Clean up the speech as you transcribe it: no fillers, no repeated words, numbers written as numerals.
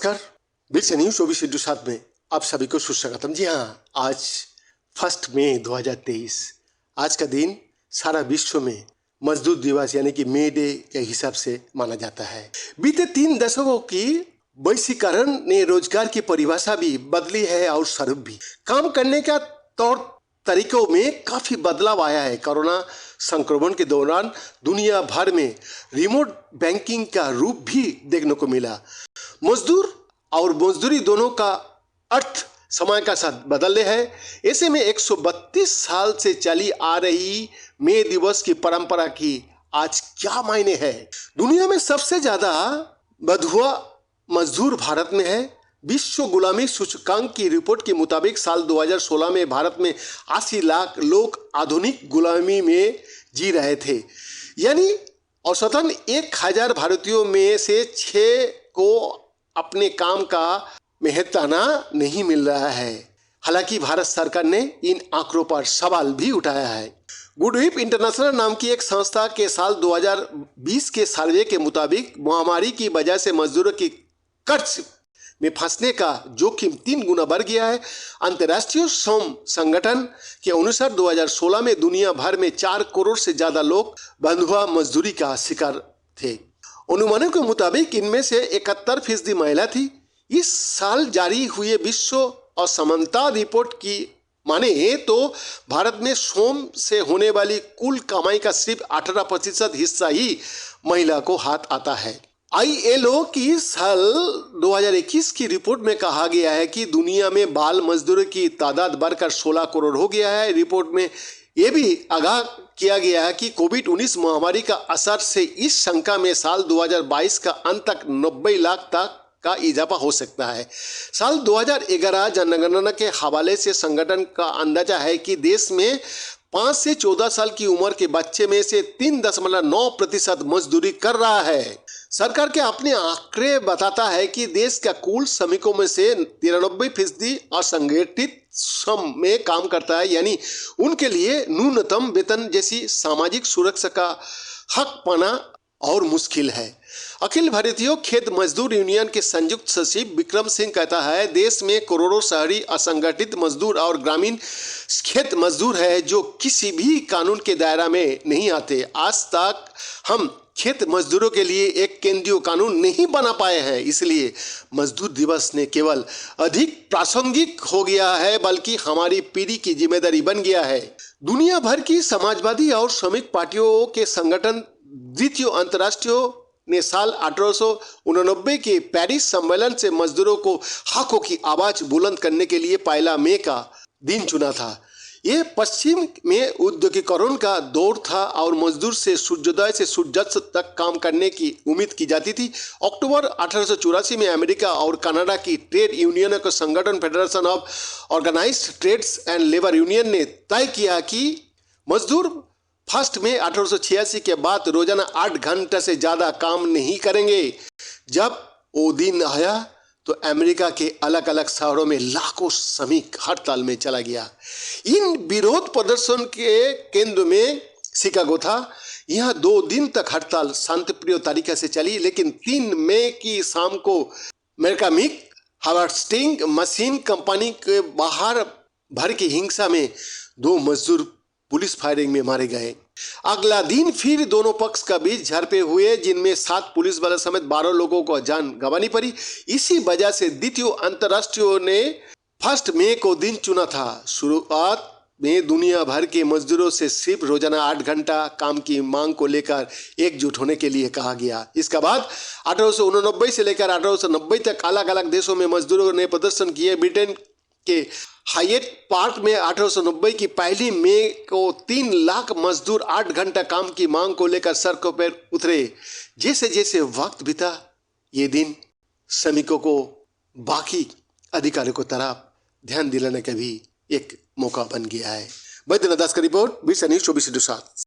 नमस्कार। Bits news 24/7 में आप सभी को सुस्वागतम। जी हाँ, आज 1 मई 2023 आज का दिन सारा विश्व में मजदूर दिवस यानी कि मे डे के हिसाब से माना जाता है। बीते 3 दशकों की वैश्वीकरण ने रोजगार की परिभाषा भी बदली है और स्वरूप भी। काम करने का तौर तरीकों में काफी बदलाव आया है। कोरोना संक्रमण के दौरान दुनिया भर में रिमोट बैंकिंग का रूप भी देखने को मिला। मजदूर और मजदूरी दोनों का अर्थ समय का साथ बदल रहे हैं। ऐसे में 132 साल से चली आ रही मे दिवस की परंपरा की आज क्या मायने है। दुनिया में सबसे ज्यादा बंधुआ मजदूर भारत में है। विश्व गुलामी सूचकांक की रिपोर्ट के मुताबिक साल 2016 में भारत में 80 लाख लोग आधुनिक गुलामी में जी रहे थे, यानी औसतन 1000 भारतीयों में से 6 को अपने काम का मेहनताना नहीं मिल रहा है। हालांकि भारत सरकार ने इन आंकड़ों पर सवाल भी उठाया है। गुडविल इंटरनेशनल नाम की एक संस्था के साल 2020 के सर्वे के मुताबिक महामारी की वजह से मजदूरों की कर्ज में फंसने का जोखिम 3 गुना बढ़ गया है। अंतर्राष्ट्रीय श्रम संगठन के अनुसार 2016 में दुनिया भर में 4 करोड़ से ज्यादा लोग बंधुआ मजदूरी का शिकार थे। अनुमानों के मुताबिक इनमें से 71% महिला थी। इस साल जारी हुए विश्व असमानता रिपोर्ट की माने तो भारत में श्रम से होने वाली कुल कमाई का सिर्फ 18% हिस्सा ही महिला को हाथ आता है। ILO की साल 2021 की रिपोर्ट में कहा गया है कि दुनिया में बाल मजदूरों की तादाद बढ़कर 16 करोड़ हो गया है। रिपोर्ट में यह भी आगाह किया गया है कि कोविड-19 महामारी का असर से इस संख्या में साल 2022 का अंत तक 90 लाख तक का इजाफा हो सकता है। साल 2011 जनगणना के हवाले से संगठन का अंदाजा है कि देश में 5 से 14 साल की उम्र के बच्चे में से 3.9% मजदूरी कर रहा है। सरकार के अपने आंकड़े बताता है कि देश का कुल श्रमिकों में से 93% असंगठित श्रम में काम करता है, यानी उनके लिए न्यूनतम वेतन जैसी सामाजिक सुरक्षा का हक पाना और मुश्किल है। अखिल भारतीय खेत मजदूर यूनियन के संयुक्त सचिव विक्रम सिंह कहता है, देश में करोड़ों शहरी असंगठित मजदूर और ग्रामीण खेत मजदूर है जो किसी भी कानून के दायरा में नहीं आते। आज तक हम खेत मजदूरों के लिए एक केंद्रीय कानून नहीं बना पाए हैं, इसलिए मजदूर दिवस ने केवल अधिक प्रासंगिक हो गया है बल्कि हमारी पीढ़ी की जिम्मेदारी बन गया है। दुनिया भर की समाजवादी और श्रमिक पार्टियों के संगठन द्वितीय अंतर्राष्ट्रीय ने साल 1889 के पेरिस सम्मेलन से मजदूरों को हकों की आवाज बुलंद करने के लिए 1 मई का दिन चुना था। यह पश्चिम में औद्योगिकरण का दौर था और मजदूर से सूर्योदय से सूर्यास्त तक काम करने की उम्मीद की जाती थी। अक्टूबर 1884 में अमेरिका और कनाडा की ट्रेड यूनियनों का संगठन federation of organised trades and labour union ने तय किया कि मजदूर 1 मई 1886 के बाद रोजाना 8 घंटे से ज्यादा काम नहीं करेंगे। जब वो दिन आया तो अमेरिका के अलग अलग शहरों में लाखों श्रमिक हड़ताल में चला गया। इन विरोध प्रदर्शन के केंद्र में शिकागो था। यहाँ 2 दिन तक हड़ताल शांतिप्रिय तरीके से चली, लेकिन 3 मई की शाम को मैकेनिक हार्वेस्टिंग मशीन कंपनी के बाहर भर की हिंसा में 2 मजदूर पुलिस फायरिंग में मारे गए। अगला दिन फिर दोनों पक्ष का बीच झड़पें हुए, जिनमें 7 पुलिस वाले समेत 12 लोगों को जान गंवानी पड़ी। इसी वजह से द्वितीय अंतर्राष्ट्रीय ने 1 मई को दिन चुना था। शुरुआत में दुनिया भर के मजदूरों से सिर्फ रोजाना 8 घंटा काम की मांग को लेकर एकजुट होने के लिए कहा गया। इसके बाद 1889 से लेकर 1890 तक अलग अलग देशों में मजदूरों ने प्रदर्शन किए। ब्रिटेन के हाइट पार्क में 1890 की 1 मई को 3 लाख मजदूर 8 घंटा काम की मांग को लेकर सड़कों पर उतरे। जैसे जैसे वक्त बीता, ये दिन श्रमिकों को बाकी अधिकारियों को तरफ ध्यान दिलाने का भी एक मौका बन गया है। बैद्यनाथ दास का रिपोर्ट, बिट्स न्यूज 24/7।